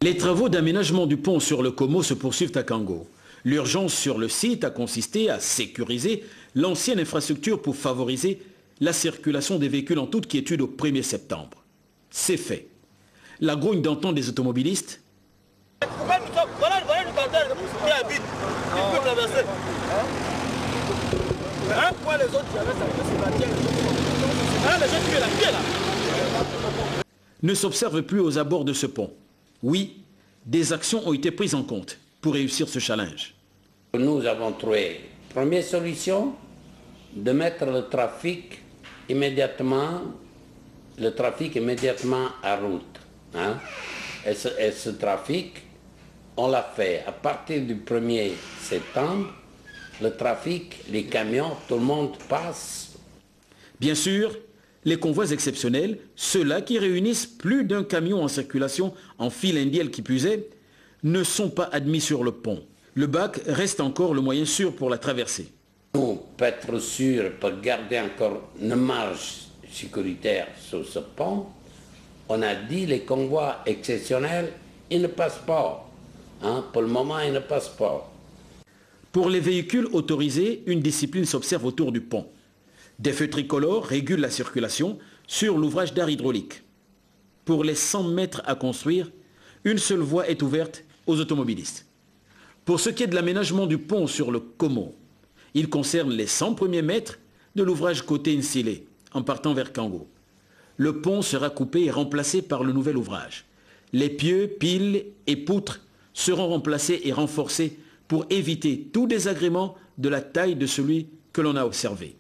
Les travaux d'aménagement du pont sur le Como se poursuivent à Kango. L'urgence sur le site a consisté à sécuriser l'ancienne infrastructure pour favoriser la circulation des véhicules en toute quiétude au 1er septembre. C'est fait. La grogne d'antan des automobilistes ne s'observe plus aux abords de ce pont. Oui, des actions ont été prises en compte pour réussir ce challenge. Nous avons trouvé, première solution, de mettre le trafic immédiatement à route. Hein? Et ce trafic, on l'a fait à partir du 1er septembre. Le trafic, les camions, tout le monde passe. Bien sûr, les convois exceptionnels, ceux-là qui réunissent plus d'un camion en circulation en file indienne qui plus est, ne sont pas admis sur le pont. Le bac reste encore le moyen sûr pour la traversée. Pour être sûr, pour garder encore une marge sécuritaire sur ce pont, on a dit les convois exceptionnels, ils ne passent pas. Hein? Pour le moment, ils ne passent pas. Pour les véhicules autorisés, une discipline s'observe autour du pont. Des feux tricolores régulent la circulation sur l'ouvrage d'art hydraulique. Pour les 100 mètres à construire, une seule voie est ouverte aux automobilistes. Pour ce qui est de l'aménagement du pont sur le Como, il concerne les 100 premiers mètres de l'ouvrage côté Nsile, en partant vers Kango. Le pont sera coupé et remplacé par le nouvel ouvrage. Les pieux, piles et poutres seront remplacés et renforcés pour éviter tout désagrément de la taille de celui que l'on a observé.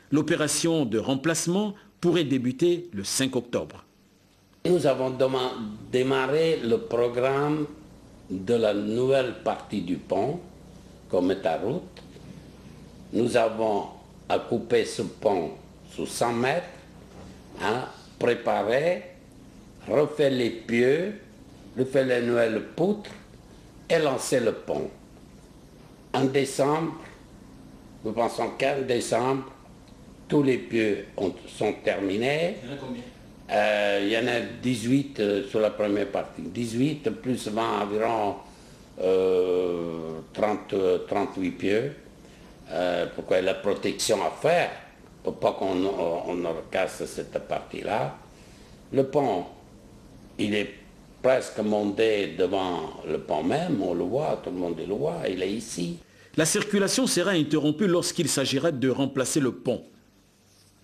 L'opération de remplacement pourrait débuter le 5 octobre. Nous avons démarré le programme de la nouvelle partie du pont, comme est à route. Nous avons à couper ce pont sous 100 mètres, préparer, refaire les pieux, refaire les nouvelles poutres et lancer le pont. En décembre, nous pensons qu'en décembre, tous les pieux sont terminés. Il y en a combien? Il y en a 18 sur la première partie. 18 plus 20, environ 38 pieux. Pourquoi la protection à faire, pour pas qu'on ne casse cette partie-là. Le pont, il est presque monté devant le pont même, on le voit, tout le monde le voit, il est ici. La circulation sera interrompue lorsqu'il s'agira de remplacer le pont.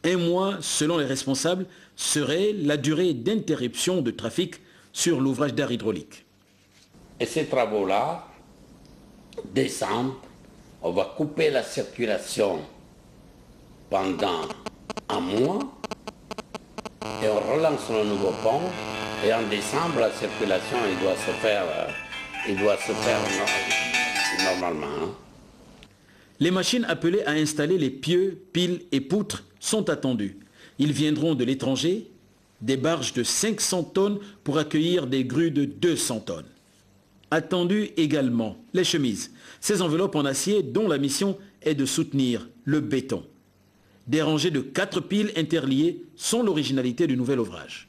1 mois, selon les responsables, serait la durée d'interruption de trafic sur l'ouvrage d'art hydraulique. Et ces travaux-là, décembre, on va couper la circulation pendant 1 mois et on relance le nouveau pont. Et en décembre, la circulation, il doit se faire normalement. Hein. Les machines appelées à installer les pieux, piles et poutres sont attendues. Ils viendront de l'étranger, des barges de 500 tonnes pour accueillir des grues de 200 tonnes. Attendues également les chemises, ces enveloppes en acier dont la mission est de soutenir le béton. Des rangées de 4 piles interliées sont l'originalité du nouvel ouvrage.